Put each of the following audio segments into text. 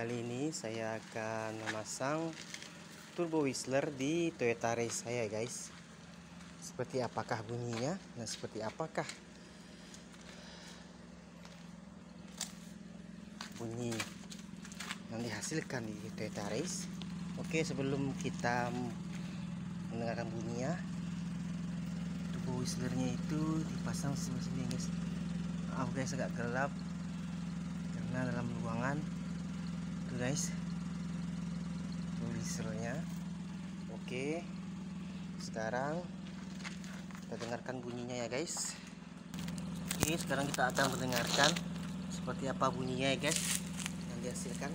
Kali ini saya akan memasang turbo whistler di Toyota Race saya, guys. Seperti apakah bunyinya dan seperti apakah bunyi yang dihasilkan di Toyota Race. Oke, sebelum kita mendengarkan bunyinya, turbo whistlernya itu dipasang sebelah sini, guys. Maaf guys, agak gelap karena dalam ruangan. Tuh guys, whistlernya. Oke, sekarang kita dengarkan bunyinya ya guys. Oke, sekarang kita akan mendengarkan seperti apa bunyinya ya guys yang dihasilkan.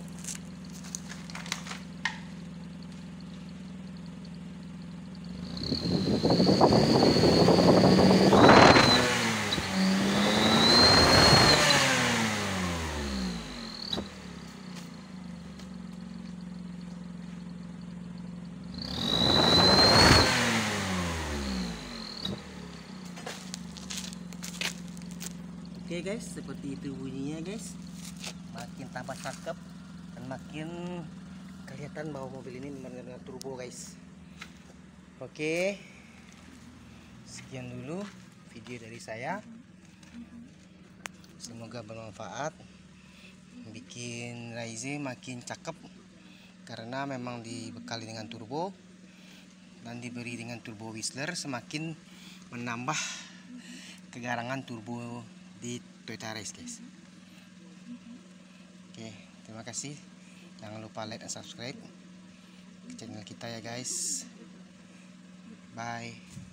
Oke guys, seperti itu bunyinya guys. Makin tambah cakep dan makin kelihatan bahwa mobil ini benar-benar turbo guys. Oke, sekian dulu video dari saya. Semoga bermanfaat, bikin Raize makin cakep karena memang dibekali dengan turbo dan diberi dengan turbo whistler, semakin menambah kegarangan turbo di Toyota Race guys. Oke, terima kasih. Jangan lupa like dan subscribe ke channel kita ya guys. Bye.